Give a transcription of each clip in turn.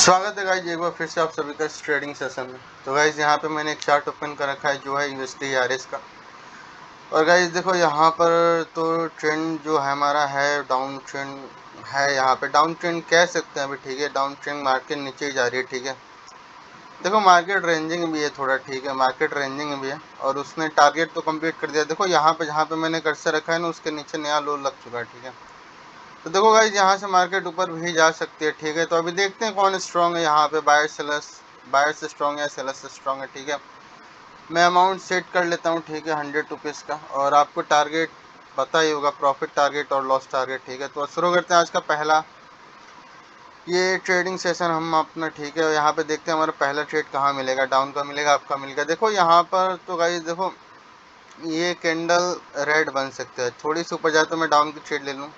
स्वागत है गाइज एक बार फिर से आप सभी का इस ट्रेडिंग सेशन में। तो गाइज यहाँ पे मैंने एक चार्ट ओपन कर रखा है जो है यूएसडी आरएस का। और गाइज देखो यहाँ पर तो ट्रेंड जो है हमारा है डाउन ट्रेंड है। यहाँ पे डाउन ट्रेंड कह सकते हैं अभी, ठीक है। डाउन ट्रेंड मार्केट नीचे ही जा रही है, ठीक है। देखो मार्केट रेंजिंग भी है थोड़ा, ठीक है। मार्केट रेंजिंग भी है और उसने टारगेट तो कम्प्लीट कर दिया। देखो यहाँ पे जहाँ पे मैंने कर्सर रखा है ना, उसके नीचे नया लो लग चुका है, ठीक है। तो देखो गाइज यहाँ से मार्केट ऊपर भी जा सकती है, ठीक है। तो अभी देखते हैं कौन स्ट्रांग है यहाँ पे, बायर्स स्ट्रांग है, सेलर्स स्ट्रांग है, ठीक है। मैं अमाउंट सेट कर लेता हूँ, ठीक है, 100 रुपीज़ का। और आपको टारगेट पता ही होगा, प्रॉफिट टारगेट और लॉस टारगेट, ठीक है। तो शुरू करते हैं आज का पहला ये ट्रेडिंग सेशन हम अपना, ठीक है। यहाँ पे देखते हैं हमारा पहला ट्रेड कहाँ मिलेगा, डाउन का मिलेगा, आपका मिलेगा। देखो यहाँ पर तो गाइज देखो ये कैंडल रेड बन सकते हैं, थोड़ी सी ऊपर जाए तो मैं डाउन की ट्रेड ले लूँ।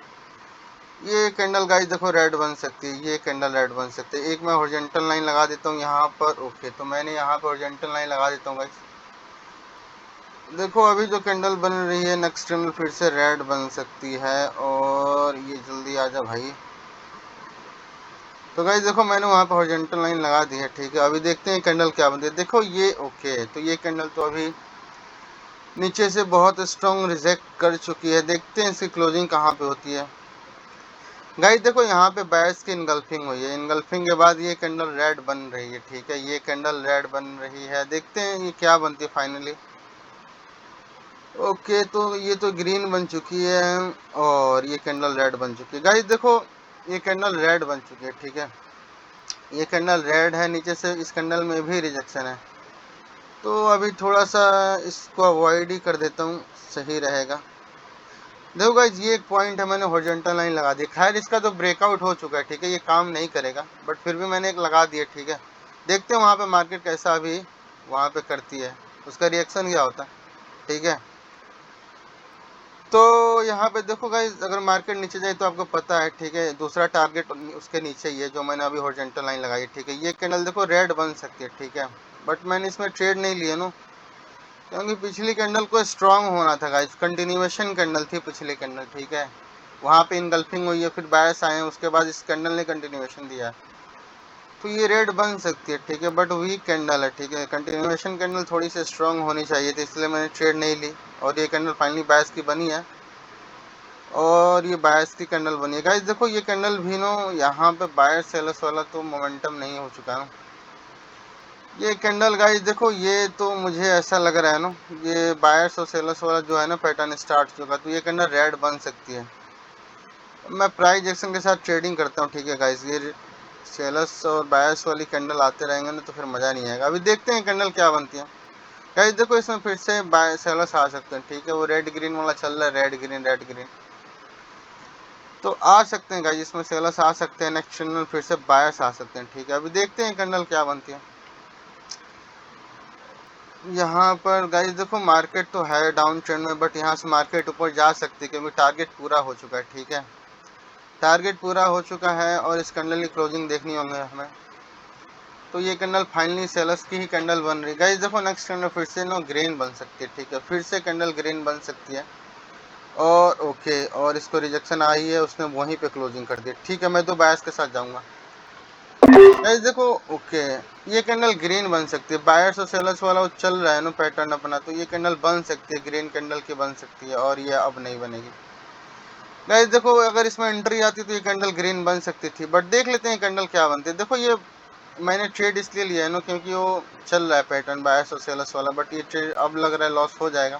ये कैंडल गाइस देखो रेड बन सकती है, ये कैंडल रेड बन सकती है। एक मैं हॉरिजॉन्टल लाइन लगा देता हूँ यहाँ पर, ओके। तो मैंने यहाँ पर हॉरिजॉन्टल लाइन लगा देता हूँ गाइस। देखो अभी जो कैंडल बन रही है नेक्स्ट कैंडल फिर से रेड बन सकती है। और ये जल्दी आ जा भाई। तो गाइस देखो मैंने वहाँ पर हॉरिजॉन्टल लाइन लगा दी है, ठीक है। अभी देखते हैं कैंडल क्या बनती है। देखो ये ओके, तो ये कैंडल तो अभी नीचे से बहुत स्ट्रॉन्ग रिजेक्ट कर चुकी है। देखते हैं इसकी क्लोजिंग कहाँ पे होती है। गाइस देखो यहाँ पे बायर्स की इनगल्फिंग हुई है, इनगल्फिंग के बाद ये कैंडल रेड बन रही है, ठीक है। ये कैंडल रेड बन रही है, देखते हैं ये क्या बनती है फाइनली। ओके तो ये तो ग्रीन बन चुकी है और ये कैंडल रेड बन चुकी है। गाइस देखो ये कैंडल रेड बन चुकी है, ठीक है। ये कैंडल रेड है, नीचे से इस कैंडल में भी रिजेक्शन है। तो अभी थोड़ा सा इसको अवॉइड ही कर देता हूँ, सही रहेगा। देखो गाइस ये एक पॉइंट है, मैंने हॉरिजॉन्टल लाइन लगा दी। खैर इसका तो ब्रेकआउट हो चुका है, ठीक है। ये काम नहीं करेगा बट फिर भी मैंने एक लगा दिया, ठीक है। देखते हैं वहाँ पे मार्केट कैसा अभी वहाँ पे करती है, उसका रिएक्शन क्या होता है, ठीक है। तो यहाँ पे देखो गाइस अगर मार्केट नीचे जाए तो आपको पता है, ठीक है, दूसरा टारगेट उसके नीचे ही है जो मैंने अभी हॉरिजॉन्टल लाइन लगाई, ठीक है। ये कैंडल देखो रेड बन सकती है, ठीक है। बट मैंने इसमें ट्रेड नहीं लिया ना, क्योंकि पिछली कैंडल को स्ट्रांग होना था गाइस, कंटिन्यूएशन कैंडल थी पिछली कैंडल, ठीक है। वहाँ पे इनगल्फिंग हुई है, फिर बायर्स आए हैं, उसके बाद इस कैंडल ने कंटिन्यूएशन दिया है। तो ये रेड बन सकती है, ठीक है, बट वीक कैंडल है, ठीक है। कंटिन्यूएशन कैंडल थोड़ी सी स्ट्रांग होनी चाहिए थी, इसलिए मैंने ट्रेड नहीं ली। और ये कैंडल फाइनली बायर्स की बनी है और ये बायर्स की कैंडल बनी है। गाइस देखो ये कैंडल भी नो यहाँ पे बायर सेलर्स वाला तो मोमेंटम नहीं हो चुका है। ये कैंडल गाइस देखो ये तो मुझे ऐसा लग रहा है ना, ये बायर्स और सेलर्स वाला जो है ना पैटर्न स्टार्ट हो चुका, तो ये कैंडल रेड बन सकती है। मैं प्राइस एक्शन के साथ ट्रेडिंग करता हूँ, ठीक है गाइस। ये सेलर्स और बायर्स वाली कैंडल आते रहेंगे ना तो फिर मज़ा नहीं आएगा। अभी देखते हैं कैंडल क्या बनती है। गाइस देखो इसमें फिर से बाय सेलर्स आ सकते हैं, ठीक है। वो रेड ग्रीन वाला चल रहा है, रेड ग्रीन रेड ग्रीन, तो आ सकते हैं गाइस। इसमें सेलर्स आ सकते हैं, नेक्स्ट कैंडल फिर से बायर्स आ सकते हैं, ठीक है। अभी देखते हैं कैंडल क्या बनती है। यहाँ पर गाइस देखो मार्केट तो है डाउन ट्रेंड में, बट यहाँ से मार्केट ऊपर जा सकती है क्योंकि टारगेट पूरा हो चुका है, ठीक है। टारगेट पूरा हो चुका है और इस कैंडल की क्लोजिंग देखनी होंगे हमें। तो ये कैंडल फाइनली सेलर्स की ही कैंडल बन रही है। गाइस देखो नेक्स्ट कैंडल फिर से नो ग्रीन बन सकती है, ठीक है। फिर से कैंडल ग्रीन बन सकती है। और ओके, और इसको रिजेक्शन आई है, उसने वहीं पे क्लोजिंग कर दी, ठीक है। मैं तो बायर्स के साथ जाऊंगा। गाइस देखो ओके, ये कैंडल ग्रीन बन सकती है। बायर्स और सेलर्स वाला वो चल रहा है ना पैटर्न अपना, तो ये कैंडल बन सकती है, ग्रीन कैंडल की बन सकती है। और ये अब नहीं बनेगी। गाइस देखो अगर इसमें एंट्री आती तो ये कैंडल ग्रीन बन सकती थी, बट देख लेते हैं कैंडल क्या बनती है। देखो ये मैंने ट्रेड इसलिए लिया है ना क्योंकि वो चल रहा है पैटर्न बायर्स और सेलर्स वाला, बट ये ट्रेड अब लग रहा है लॉस हो जाएगा।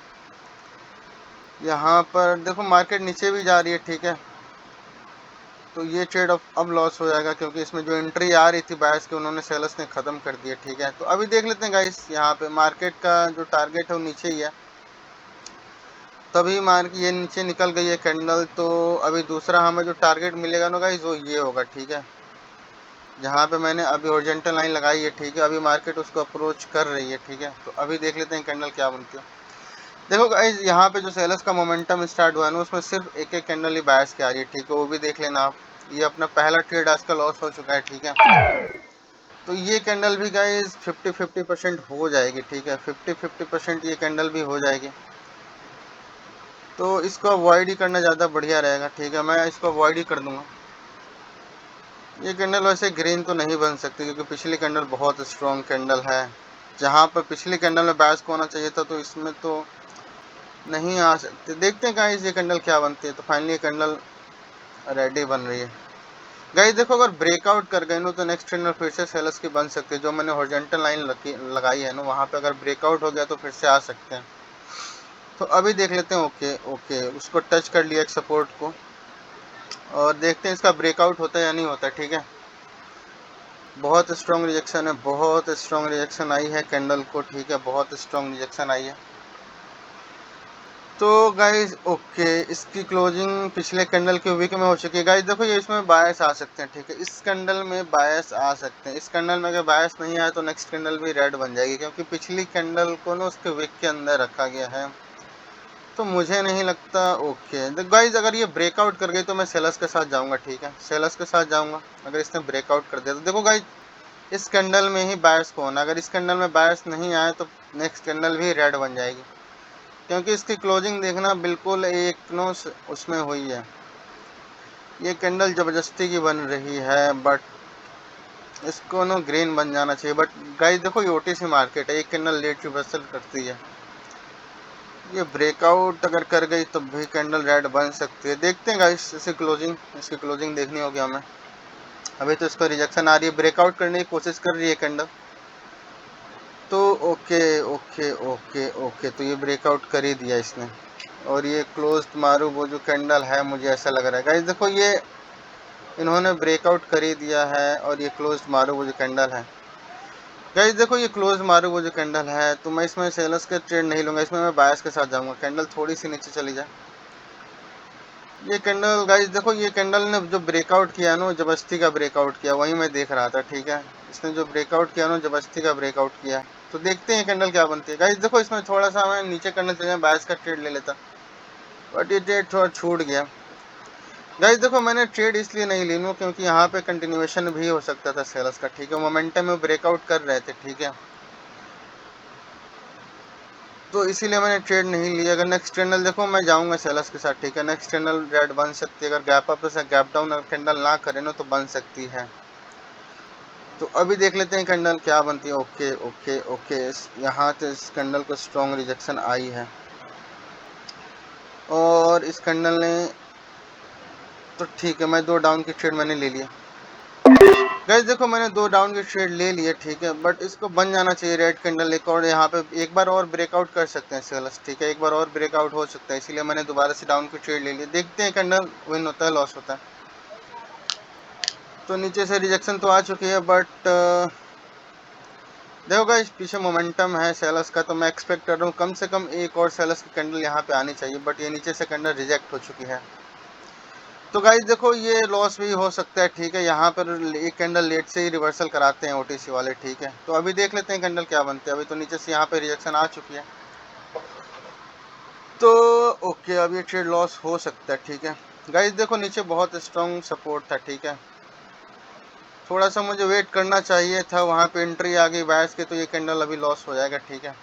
यहाँ पर देखो मार्केट नीचे भी जा रही है, ठीक है। तो ये ट्रेड अब लॉस हो जाएगा क्योंकि इसमें जो एंट्री आ रही थी बायर्स की उन्होंने सेलर्स ने ख़त्म कर दिया, ठीक है। तो अभी देख लेते हैं गाइस, यहाँ पे मार्केट का जो टारगेट है वो नीचे ही है। तभी मार्केट ये नीचे निकल गई है कैंडल, तो अभी दूसरा हमें जो टारगेट मिलेगा ना गाइस वो ये होगा, ठीक है। जहाँ पे मैंने अभी हॉरिजॉन्टल लाइन लगाई है, ठीक है। अभी मार्केट उसको अप्रोच कर रही है, ठीक है। तो अभी देख लेते हैं कैंडल क्या बनती है। देखो गाइस यहाँ पे जो सेलर्स का मोमेंटम स्टार्ट हुआ है ना उसमें सिर्फ एक एक कैंडल ही बायर्स की आ रही है, ठीक है। वो भी देख लेना आप। ये अपना पहला ट्रेड आज का लॉस हो चुका है, ठीक है। तो ये कैंडल भी गाइस 50-50% हो जाएगी, ठीक है। 50-50% ये कैंडल भी हो जाएगी। तो इसको अवॉइड ही करना ज़्यादा बढ़िया रहेगा, ठीक है। मैं इसको अवॉइड ही कर दूंगा। ये कैंडल वैसे ग्रीन तो नहीं बन सकती क्योंकि पिछली कैंडल बहुत स्ट्रॉन्ग कैंडल है। जहाँ पर पिछली कैंडल में बायस को होना चाहिए था तो इसमें तो नहीं आ सकते। देखते हैं गाइस ये कैंडल क्या बनती है। तो फाइनली ये कैंडल रेडी बन रही है। गाइस देखो अगर ब्रेकआउट कर गए ना तो नेक्स्ट कैंडल फिर से सेलर्स की बन सकती है। जो मैंने हॉरिजॉन्टल लाइन लगाई है ना वहाँ पे अगर ब्रेकआउट हो गया तो फिर से आ सकते हैं। तो अभी देख लेते हैं। ओके ओके उसको टच कर लिया एक सपोर्ट को और देखते हैं इसका ब्रेकआउट होता है या नहीं होता। ठीक है, बहुत स्ट्रॉन्ग रिजेक्शन है, बहुत स्ट्रॉन्ग रिजेक्शन आई है कैंडल को। ठीक है, बहुत स्ट्रॉन्ग रिजेक्शन आई है। तो गाइज ओके इसकी क्लोजिंग पिछले कैंडल के वीक में हो चुकी है। गाइज देखो ये इसमें बायस आ सकते हैं। ठीक है, इस कैंडल में बायस आ सकते हैं। इस कैंडल में अगर बायस नहीं आया तो नेक्स्ट कैंडल भी रेड बन जाएगी क्योंकि पिछली कैंडल को ना उसके वीक के अंदर रखा गया है। तो मुझे नहीं लगता। ओके तो गाइज अगर ये ब्रेकआउट कर गई तो मैं सेलर्स के साथ जाऊंगा। ठीक है, सेलर्स के साथ जाऊंगा अगर इसने ब्रेकआउट कर दिया तो। देखो गाइज इस कैंडल में ही बायस को होना, अगर इस कैंडल में बायस नहीं आया तो नेक्स्ट कैंडल भी रेड बन जाएगी क्योंकि इसकी क्लोजिंग देखना बिल्कुल एक नो उसमें हुई है। ये कैंडल ज़बरदस्ती की बन रही है बट इसको नो ग्रीन बन जाना चाहिए। बट गाइस देखो ये ओटीसी मार्केट है, एक कैंडल लेट रिवर्सल करती है। ये ब्रेकआउट अगर कर गई तो भी कैंडल रेड बन सकती है। देखते हैं गाइस इसकी क्लोजिंग देखनी होगी हमें। अभी तो इसको रिजेक्शन आ रही है, ब्रेकआउट करने की कोशिश कर रही है कैंडल। तो ओके ओके ओके ओके तो ये ब्रेकआउट कर ही दिया इसने और ये क्लोज मारू वो जो कैंडल है मुझे ऐसा लग रहा है। गाइस देखो ये इन्होंने ब्रेकआउट कर ही दिया है और ये क्लोज मारू वो जो कैंडल है। गाइस देखो ये क्लोज मारू वो जो कैंडल है तो मैं इसमें सेलर्स के ट्रेड नहीं लूंगा, इसमें मैं बायस के साथ जाऊंगा। कैंडल थोड़ी सी नीचे चली जाए। ये कैंडल गाइस देखो ये कैंडल ने जो ब्रेकआउट किया ना जबरदस्ती का ब्रेकआउट किया, वही मैं देख रहा था। ठीक है, इसने जो ब्रेकआउट किया ना जबरदस्ती का ब्रेकआउट किया। तो देखते हैं कैंडल क्या बनती है। गाइस देखो इसमें थोड़ा सा मैं नीचे करने चले बायस का ट्रेड ले लेता बट ये ट्रेड थोड़ा छूट गया। गाइस देखो मैंने ट्रेड इसलिए नहीं ली हूँ क्योंकि यहाँ पे कंटिन्यूएशन भी हो सकता था सेलर्स का। ठीक है, मोमेंटम में ब्रेकआउट कर रहे थे। ठीक है, तो इसीलिए मैंने ट्रेड नहीं लिया। अगर नेक्स्ट कैंडल देखो मैं जाऊंगा सेलर्स के साथ। ठीक है, नेक्स्ट कैंडल रेड बन सकती है अगर गैप अप से गैप डाउन अगर कैंडल ना करे ना तो बन सकती है। तो अभी देख लेते हैं कैंडल क्या बनती है। ओके ओके ओके यहाँ से इस कैंडल को स्ट्रॉन्ग रिजेक्शन आई है और इस कैंडल ने तो ठीक है मैं 2 डाउन की ट्रेड मैंने ले लिया। गाइस देखो मैंने 2 डाउन के ट्रेड ले लिए। ठीक है, बट इसको बन जाना चाहिए रेड कैंडल एक और। यहाँ पे एक बार और ब्रेकआउट कर सकते हैं सेलर्स। ठीक है, एक बार और ब्रेकआउट हो सकता है, इसीलिए मैंने दोबारा से डाउन की ट्रेड ले ली। देखते हैं कैंडल विन होता है लॉस होता है। तो नीचे से रिजेक्शन तो आ चुकी है बट देखो गाइस पीछे मोमेंटम है सेलर्स का तो मैं एक्सपेक्ट कर रहा हूँ कम से कम एक और सेलर्स की कैंडल यहाँ पे आनी चाहिए बट ये नीचे से कैंडल रिजेक्ट हो चुकी है। तो गाइस देखो ये लॉस भी हो सकता है। ठीक है, यहाँ पर एक कैंडल लेट से ही रिवर्सल कराते हैं ओटीसी वाले। ठीक है, तो अभी देख लेते हैं कैंडल क्या बनती है। अभी तो नीचे से यहाँ पे रिजेक्शन आ चुकी है तो ओके अब ये ट्रेड लॉस हो सकता है। ठीक है गाइस देखो नीचे बहुत स्ट्रॉन्ग सपोर्ट था। ठीक है, थोड़ा सा मुझे वेट करना चाहिए था, वहाँ पे एंट्री आ गई बायस की तो ये कैंडल अभी लॉस हो जाएगा। ठीक है,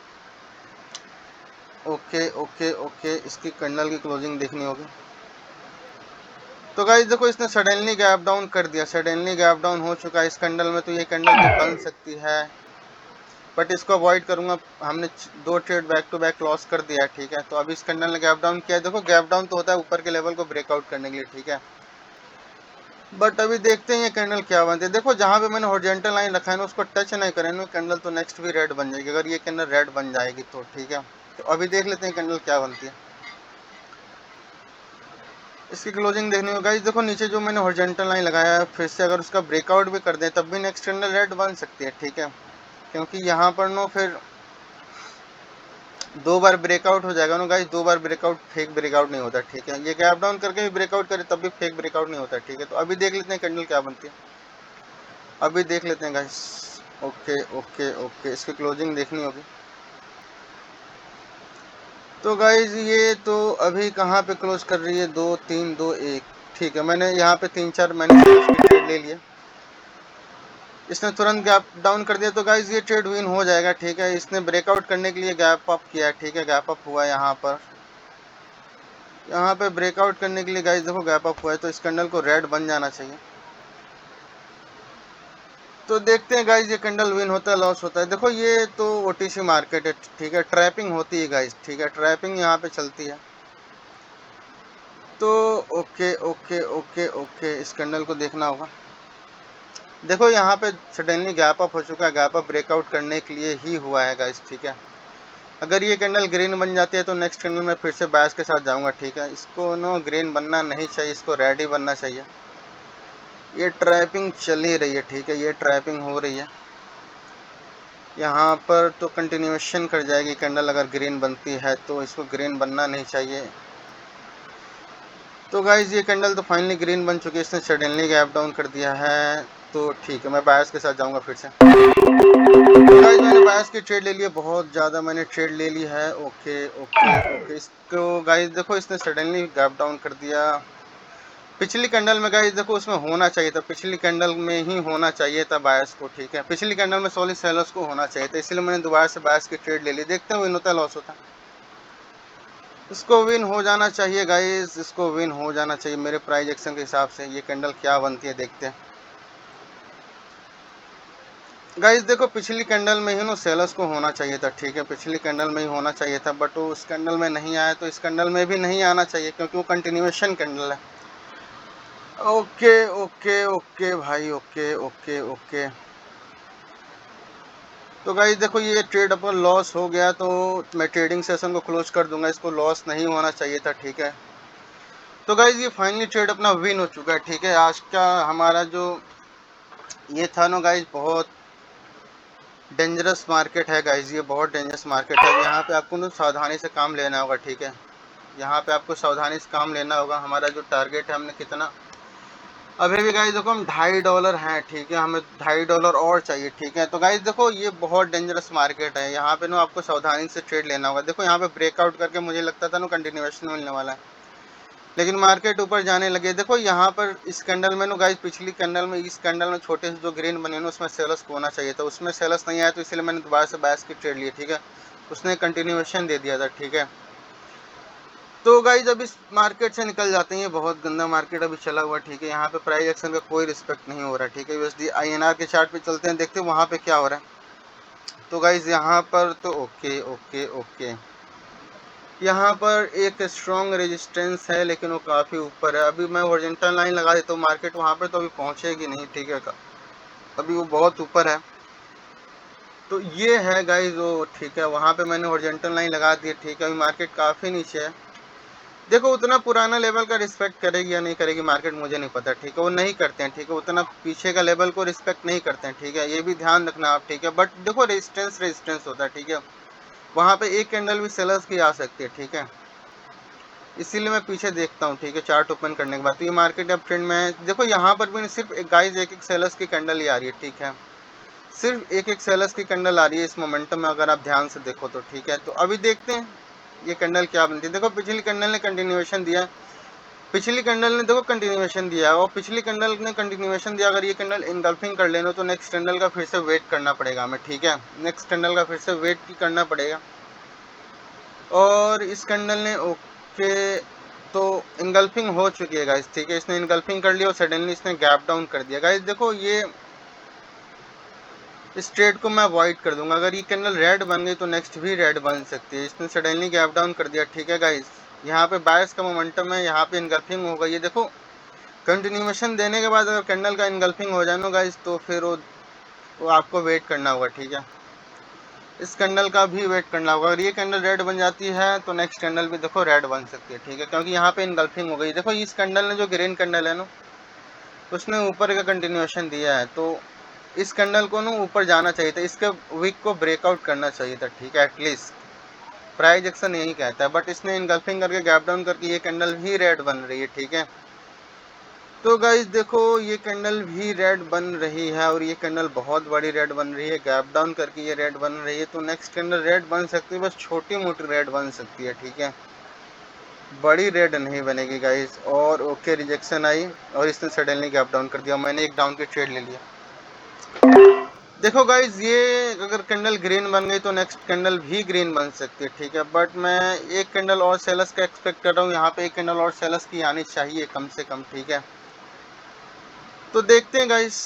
ओके ओके ओके इसकी कैंडल की क्लोजिंग देखनी होगी। तो गाइस देखो इसने सडनली गैप डाउन कर दिया, सडनली गैप डाउन हो चुका है इस कैंडल में। तो ये कैंडल भी बन सकती है बट इसको अवॉइड करूंगा। हमने 2 trade back to back loss कर दिया है। ठीक है, तो अभी इस कैंडल ने गैप डाउन किया है। देखो गैप डाउन तो होता है ऊपर के लेवल को ब्रेकआउट करने के लिए। ठीक है, बट अभी देखते हैं ये कैंडल क्या बनती है। देखो जहाँ पे मैंने हॉरिजॉन्टल लाइन रखा है ना उसको टच नहीं करें ना कैंडल तो नेक्स्ट भी रेड बन जाएगी। अगर ये कैंडल रेड बन जाएगी तो ठीक है, तो अभी देख लेते हैं कैंडल क्या बनती है। इसकी क्लोजिंग देखने को गाइस देखो नीचे जो मैंने हॉरिजॉन्टल लाइन लगाया है फिर से अगर उसका ब्रेकआउट भी कर दे तब भी नेक्स्ट कैंडल रेड बन सकती है। ठीक है, क्योंकि यहाँ पर नो फिर 2 बार ब्रेकआउट हो जाएगा ना गाइस। 2 बार ब्रेकआउट फेक ब्रेकआउट नहीं होता। ठीक है, ये गैप डाउन करके भी ब्रेकआउट करे तब भी फेक ब्रेकआउट नहीं होता। ठीक है, तो अभी देख लेते हैं कैंडल क्या बनती है। अभी देख लेते हैं गाइस। ओके ओके ओके इसकी क्लोजिंग देखनी होगी। तो गाइज ये तो अभी कहाँ पे क्लोज कर रही है 2-3-2-1। ठीक है, मैंने यहाँ पे 3-4 मैंने ट्रेड ले लिया, इसने तुरंत गैप डाउन कर दिया तो गाइज ये ट्रेड विन हो जाएगा। ठीक है, इसने ब्रेकआउट करने के लिए गैप अप किया। ठीक है, गैप अप हुआ यहाँ पे ब्रेकआउट करने के लिए गाइज देखो गैप अप हुआ है तो इस कैंडल को रेड बन जाना चाहिए। तो देखते हैं गाइज ये कैंडल विन होता है लॉस होता है। देखो ये तो ओटीसी मार्केट है, ठीक है, ट्रैपिंग होती है गाइज, ठीक है, ट्रैपिंग यहाँ पे चलती है। तो ओके ओके ओके ओके, इस कैंडल को देखना होगा। देखो यहाँ पे सडनली गैप अप हो चुका है, गैप अप ब्रेकआउट करने के लिए ही हुआ है गाइस, ठीक है। अगर ये कैंडल ग्रीन बन जाती है तो नेक्स्ट कैंडल में फिर से बायस के साथ जाऊंगा, ठीक है। इसको नो ग्रीन बनना नहीं चाहिए, इसको रेड ही बनना चाहिए। ये ट्रैपिंग चल ही रही है, ठीक है, ये ट्रैपिंग हो रही है। यहाँ पर तो कंटिन्यूएशन कर जाएगी कैंडल, अगर ग्रीन बनती है तो इसको ग्रीन बनना नहीं चाहिए। तो गाइज ये कैंडल तो फाइनली ग्रीन बन चुकी है, इसने सडनली गैप डाउन कर दिया है, तो ठीक है, मैं बायस के साथ जाऊंगा फिर से। तो गाइज मैंने बायस की ट्रेड ले ली है, बहुत ज़्यादा मैंने ट्रेड ले ली है। ओके ओके ओके, इसको गाइज देखो इसने सडनली गैप डाउन कर दिया। पिछली कैंडल में गाइज देखो उसमें होना चाहिए था, पिछली कैंडल में ही होना चाहिए था बायस को, ठीक है। पिछली कैंडल में सॉलिड सेलर्स को होना चाहिए था, इसलिए मैंने दोबारा से बायस की ट्रेड ले ली। देखते हैं विन होता है लॉस होता है। इसको विन हो जाना चाहिए गाइज, इसको विन हो जाना चाहिए मेरे प्राइस एक्शन के हिसाब से। ये कैंडल क्या बनती है देखते हैं गाइस। देखो पिछली कैंडल में ही नो सेलर्स को होना चाहिए था, ठीक है, पिछली कैंडल में ही होना चाहिए था, बट वो उस कैंडल में नहीं आया, तो इस कैंडल में भी नहीं आना चाहिए क्योंकि वो कंटिन्यूएशन कैंडल है। ओके ओके ओके भाई, ओके ओके ओके। तो गाइस देखो ये ट्रेड अपन लॉस हो गया, तो मैं ट्रेडिंग सेशन को क्लोज कर दूंगा, इसको लॉस नहीं होना चाहिए था, ठीक है। तो गाइस ये फाइनली ट्रेड अपना विन हो चुका है, ठीक है। आज का हमारा जो ये था ना गाइस, बहुत डेंजरस मार्केट है गाइस, ये बहुत डेंजरस मार्केट है। यहाँ पे आपको ना सावधानी से काम लेना होगा, ठीक है। यहाँ पे आपको सावधानी से काम लेना होगा। हमारा जो टारगेट है हमने कितना, अभी भी गाइस देखो हम $2.5 हैं, ठीक है, हमें $2.5 और चाहिए, ठीक है। तो गाइस देखो ये बहुत डेंजरस मार्केट है, यहाँ पे ना आपको सावधानी से ट्रेड लेना होगा। देखो यहाँ पे ब्रेकआउट करके मुझे लगता था ना कंटिन्यूएशन मिलने वाला है, लेकिन मार्केट ऊपर जाने लगे। देखो यहाँ पर इस कैंडल में नो गाइस, पिछली कैंडल में इस कैंडल में छोटे से जो ग्रीन बने ना उसमें सेलर्स को होना चाहिए था, उसमें सेलर्स नहीं आया, तो इसलिए मैंने दोबारा से बायस की ट्रेड ली, ठीक है। उसने कंटिन्यूएशन दे दिया था, ठीक है। तो गाइज अब इस मार्केट से निकल जाते हैं, ये बहुत गंदा मार्केट अभी चला हुआ, ठीक है। यहाँ पे प्राइस एक्शन का कोई रिस्पेक्ट नहीं हो रहा, ठीक है। यूएसडी INR के चार्ट पे चलते हैं, देखते हैं वहाँ पे क्या हो रहा है। तो गाइज यहाँ पर तो ओके ओके ओके, यहाँ पर एक स्ट्रॉन्ग रेजिस्टेंस है, लेकिन वो काफ़ी ऊपर है। अभी मैं हॉरिजॉन्टल लाइन लगा देता हूँ, मार्केट वहाँ पर तो अभी पहुँचेगी नहीं, ठीक है, अभी वो बहुत ऊपर है। तो ये है गाइज वो, ठीक है, वहाँ पे मैंने हॉरिजॉन्टल लाइन लगा दी है, ठीक है। अभी मार्केट काफ़ी नीचे है। देखो उतना पुराना लेवल का रिस्पेक्ट करेगी या नहीं करेगी मार्केट मुझे नहीं पता, ठीक है, वो नहीं करते हैं, ठीक है, उतना पीछे का लेवल को रिस्पेक्ट नहीं करते हैं, ठीक है, ये भी ध्यान रखना आप, ठीक है। बट देखो रेजिस्टेंस रेजिस्टेंस होता है, ठीक है, वहाँ पे एक कैंडल भी सेलर्स की आ सकती है, ठीक है। इसीलिए मैं पीछे देखता हूँ, ठीक है, चार्ट ओपन करने के बाद। तो ये मार्केट अब ट्रेंड में है। देखो यहाँ पर भी सिर्फ एक गाइज एक एक सेलर्स की कैंडल ही आ रही है, ठीक है, सिर्फ एक एक सेलर्स की कैंडल आ रही है इस मोमेंटम में, अगर आप ध्यान से देखो तो, ठीक है। तो अभी देखते हैं ये कैंडल क्या बनती है। देखो पिछली कैंडल ने कंटिन्यूएशन दिया, पिछली कैंडल ने देखो कंटिन्यूएशन दिया, और पिछली कैंडल ने कंटिन्यूएशन दिया। अगर ये कैंडल इनगल्फिंग कर लेना तो नेक्स्ट कैंडल का फिर से वेट करना पड़ेगा हमें, ठीक है, नेक्स्ट कैंडल का फिर से वेट करना पड़ेगा। और इस कैंडल ने ओके, तो इनगल्फिंग हो चुकी है गाइस, ठीक है, इसने इनगल्फिंग कर लिया और सडनली इसने गैप डाउन कर दिया। गाइस देखो ये इस ट्रेड को मैं अवॉइड कर दूंगा। अगर ये कैंडल रेड बन गई तो नेक्स्ट भी रेड बन सकती है। इसने सडनली गैप डाउन कर दिया, ठीक है गाइस। यहाँ पे बायस का मोमेंटम है, यहाँ पे इनगल्फिंग हो गई है। देखो कंटिन्यूएशन देने के बाद अगर कैंडल का इनगल्फिंग हो जाए ना गाइस, तो फिर वो आपको वेट करना होगा, ठीक है, इस कैंडल का भी वेट करना होगा। अगर ये कैंडल रेड बन जाती है तो नेक्स्ट कैंडल भी देखो रेड बन सकती है, ठीक है, क्योंकि यहाँ पे इनगल्फिंग हो गई। देखो इस कैंडल ने जो ग्रीन कैंडल है ना उसने ऊपर का कंटिन्यूएशन दिया है, तो इस कैंडल को ना ऊपर जाना चाहिए था, इसके वीक को ब्रेकआउट करना चाहिए था, ठीक है, एटलीस्ट प्राइस एक्शन यही कहता है। बट इसने इनगल्फिंग करके गैप डाउन करके ये कैंडल भी रेड बन रही है, ठीक है। तो गाइज देखो ये कैंडल भी रेड बन रही है, और ये कैंडल बहुत बड़ी रेड बन रही है, गैप डाउन करके ये रेड बन रही है। तो नेक्स्ट कैंडल रेड बन सकती है, बस छोटी मोटी रेड बन सकती है, ठीक है, बड़ी रेड नहीं बनेगी गाइज। और ओके रिजेक्शन आई और इसने सडनली गैप डाउन कर दिया, मैंने एक डाउन की ट्रेड ले लिया। देखो गाइज ये अगर कैंडल ग्रीन बन गई तो नेक्स्ट कैंडल भी ग्रीन बन सकती है, ठीक है, बट मैं एक कैंडल और सेलर्स का एक्सपेक्ट कर रहा हूँ। यहाँ पे एक कैंडल और सेलर्स की आनी चाहिए कम से कम, ठीक है। तो देखते हैं गाइस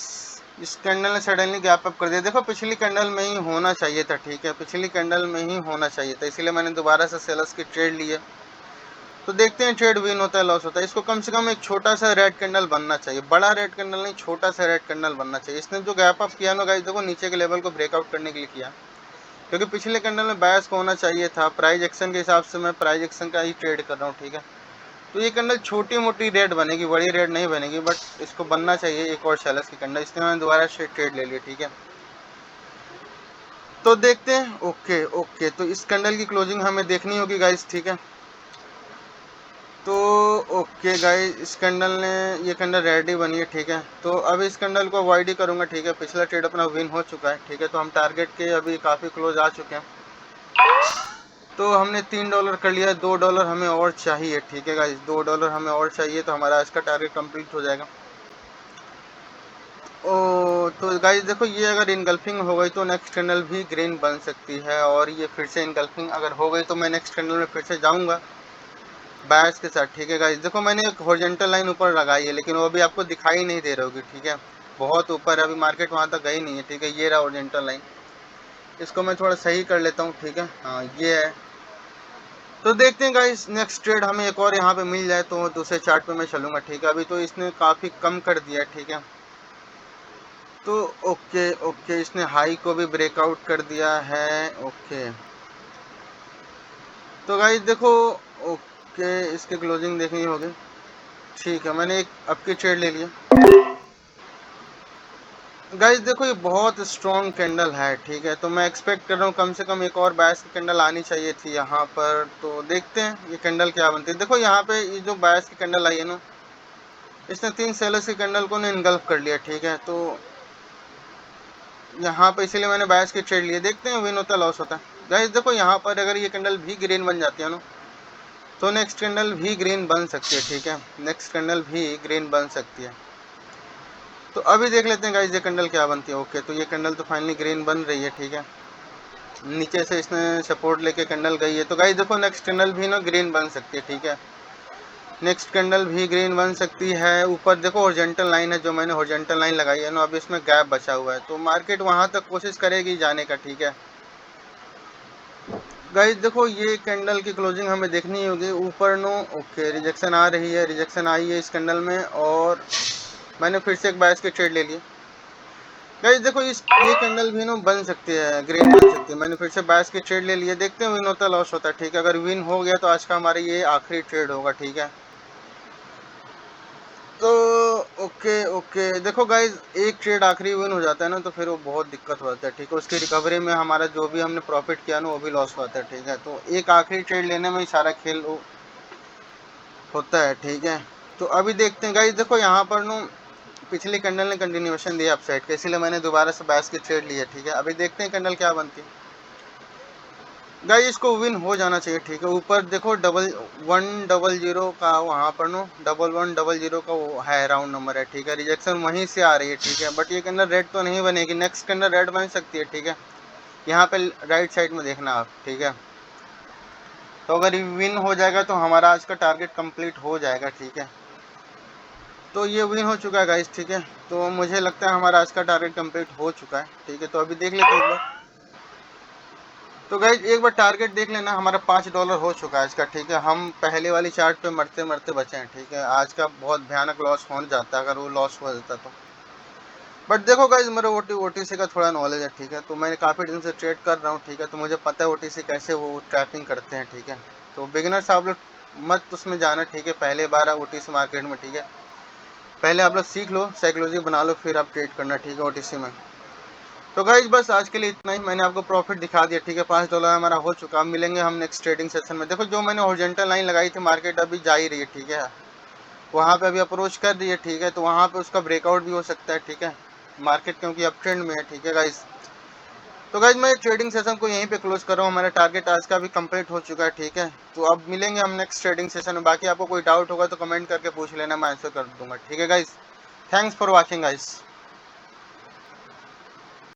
इस कैंडल ने सडनली गैप अप कर दिया। देखो पिछली कैंडल में ही होना चाहिए था, ठीक है, पिछली कैंडल में ही होना चाहिए था, इसीलिए मैंने दोबारा से सेलर्स की ट्रेड ली है। तो देखते हैं ट्रेड विन होता है लॉस होता है। इसको कम से कम एक छोटा सा रेड कैंडल बनना चाहिए, बड़ा रेड कैंडल नहीं, छोटा सा रेड कैंडल बनना चाहिए। इसने जो गैप अप किया ना गाइस, देखो नीचे के लेवल को ब्रेकआउट करने के लिए किया, क्योंकि पिछले कैंडल में बायस को होना चाहिए था। प्राइस एक्शन के हिसाब से मैं प्राइस एक्शन का ही ट्रेड कर रहा हूँ, ठीक है। तो ये कैंडल छोटी मोटी रेड बनेगी, बड़ी रेड नहीं बनेगी, बट इसको बनना चाहिए एक और सेलर्स की कैंडल, इसलिए मैंने दोबारा से ट्रेड ले लिया, ठीक है। तो देखते हैं। ओके ओके, तो इस कैंडल की क्लोजिंग हमें देखनी होगी गाइस, ठीक है। तो ओके गाइस, इस कैंडल ने, ये कैंडल रेड ही बनी है, ठीक है। तो अब इस कैंडल को अवॉइड ही करूंगा, ठीक है। पिछला ट्रेड अपना विन हो चुका है, ठीक है। तो हम टारगेट के अभी काफ़ी क्लोज आ चुके हैं। तो हमने $3 कर लिया, $2 हमें और चाहिए, ठीक है गाइस, $2 हमें और चाहिए, तो हमारा आज का टारगेट कंप्लीट हो जाएगा। ओ तो गाइस देखो, ये अगर इनगल्फिंग हो गई तो नेक्स्ट कैंडल भी ग्रीन बन सकती है, और ये फिर से इनगल्फिंग अगर हो गई तो मैं नेक्स्ट कैंडल में फिर से जाऊंगा बायर्स के साथ, ठीक है गाइस। देखो मैंने एक हॉरिजॉन्टल लाइन ऊपर लगाई है, लेकिन वो अभी आपको दिखाई नहीं दे रही होगी, ठीक है। बहुत ऊपर है, अभी मार्केट वहाँ तक गई नहीं है, ठीक है। ये रहा हॉरिजॉन्टल लाइन, इसको मैं थोड़ा सही कर लेता हूँ, ठीक है। हाँ ये है। तो देखते हैं गाइस, नेक्स्ट ट्रेड हमें एक और यहाँ पे मिल जाए तो दूसरे चार्ट पे मैं चलूंगा, ठीक है। अभी तो इसने काफ़ी कम कर दिया है, ठीक है। तो ओके ओके, इसने हाई को भी ब्रेकआउट कर दिया है, ओके। तो गाइस देखो, ओके, इसकी क्लोजिंग देखनी होगी, ठीक है। मैंने एक आपकी ट्रेड ले लिया। गाइस देखो, ये बहुत स्ट्रॉन्ग कैंडल है, ठीक है। तो मैं एक्सपेक्ट कर रहा हूँ कम से कम एक और बायस की कैंडल आनी चाहिए थी यहाँ पर। तो देखते हैं ये कैंडल क्या बनती है। देखो यहाँ पे ये जो बायस की कैंडल आई है ना, इसने 3 सेलर्स की कैंडल को इनगल्फ कर लिया, ठीक है। तो यहाँ पे इसीलिए मैंने बायस की ट्रेड ली है। देखते हैं विन होता है लॉस होता है। गाइस देखो यहाँ पर अगर ये कैंडल भी ग्रीन बन जाती है ना, तो नेक्स्ट कैंडल भी ग्रीन बन सकती है, ठीक है। नेक्स्ट कैंडल भी ग्रीन बन सकती है। तो अभी देख लेते हैं गाइस ये कैंडल क्या बनती है। ओके, तो ये कैंडल तो फाइनली ग्रीन बन रही है, ठीक है। नीचे से इसने सपोर्ट लेके कैंडल गई है, तो गाइस देखो नेक्स्ट कैंडल भी ना ग्रीन बन सकती है, ठीक है। नेक्स्ट कैंडल भी ग्रीन बन सकती है। ऊपर देखो हॉरिजॉन्टल लाइन है, जो मैंने हॉरिजॉन्टल लाइन लगाई है ना, अब इसमें गैप बचा हुआ है, तो मार्केट वहां तक कोशिश करेगी जाने का, ठीक है। गाइस देखो, ये कैंडल की क्लोजिंग हमें देखनी होगी ऊपर नो। ओके, रिजेक्शन आ रही है, रिजेक्शन आई है इस कैंडल में, और मैंने फिर से एक बायस की ट्रेड ले ली। गाइस देखो, इस ये कैंडल भी ना बन सकती है, ग्रीन बन सकती है। मैंने फिर से बायस की ट्रेड ले लिया, देखते हैं विन होता है लॉस होता है, ठीक है। अगर विन हो गया तो आज का हमारा ये आखिरी ट्रेड होगा, ठीक है। तो ओके ओके, देखो गाइज, एक ट्रेड आखिरी विन हो जाता है ना, तो फिर वो बहुत दिक्कत हो जाता है, ठीक है। उसकी रिकवरी में हमारा जो भी हमने प्रॉफिट किया ना, वो भी लॉस होता है, ठीक है। तो एक आखिरी ट्रेड लेने में ही सारा खेल होता है, ठीक है। तो अभी देखते हैं गाइज, देखो यहाँ पर नो पिछली कैंडल ने कंटिन्यूएशन दिया अपसाइड का, इसीलिए मैंने दोबारा से बायस की ट्रेड ली है, ठीक है। अभी देखते हैं कैंडल क्या बनती है। गाइस इसको विन हो जाना चाहिए, ठीक है। ऊपर देखो 1100 का वहाँ पर नो 1100 का वो है राउंड नंबर है, ठीक है। रिजेक्शन वहीं से आ रही है, ठीक है। बट ये कैंडल रेड तो नहीं बनेगी, नेक्स्ट कैंडल रेड बन सकती है, ठीक है। यहाँ पे राइट साइड में देखना आप, ठीक है। तो अगर विन हो जाएगा तो हमारा आज का टारगेट कंप्लीट हो जाएगा, ठीक है। तो ये विन हो चुका है गाइस, ठीक है। तो मुझे लगता है हमारा आज का टारगेट कंप्लीट हो चुका है, ठीक है। तो अभी देख लेते हैं एक बार। तो गाइज एक बार टारगेट देख लेना, हमारा $5 हो चुका है इसका, ठीक है। हम पहले वाली चार्ट पे मरते मरते बचे हैं, ठीक है। आज का बहुत भयानक लॉस हो जाता अगर वो लॉस हो जाता तो। बट देखो गाइज, मेरे ओटीसी का थोड़ा नॉलेज है, ठीक है। तो मैं काफ़ी दिन से ट्रेड कर रहा हूँ, ठीक है। तो मुझे पता है ओटीसी कैसे वो ट्रैपिंग करते हैं, ठीक है। तो बिगिनर्स आप लोग मत उसमें जाना, ठीक है। पहले बार ओटीसी मार्केट में, ठीक है। पहले आप लोग सीख लो, साइकोलॉजी बना लो, फिर आप ट्रेड करना, ठीक है, ओटीसी में। तो गाइज बस आज के लिए इतना ही, मैंने आपको प्रॉफिट दिखा दिया, ठीक है। $5 हमारा हो चुका। अब मिलेंगे हम नेक्स्ट ट्रेडिंग सेशन में। देखो जो मैंने हॉरिजॉन्टल लाइन लगाई थी, मार्केट अभी जा ही रही है, ठीक है। वहाँ पे अभी अप्रोच कर रही है, ठीक है। तो वहाँ पे उसका ब्रेकआउट भी हो सकता है, ठीक है। मार्केट क्योंकि अप ट्रेंड में है, ठीक है गाइज। तो गाइज मैं ट्रेडिंग सेशन को यहीं पे क्लोज कर रहा हूँ, हमारा टारगेट आज का भी कंप्लीट हो चुका है, ठीक है। तो अब मिलेंगे हम नेक्स्ट ट्रेडिंग सेशन में। बाकी आपको कोई डाउट होगा तो कमेंट करके पूछ लेना, मैं आंसर कर दूंगा, ठीक है guys. Thanks for watching guys.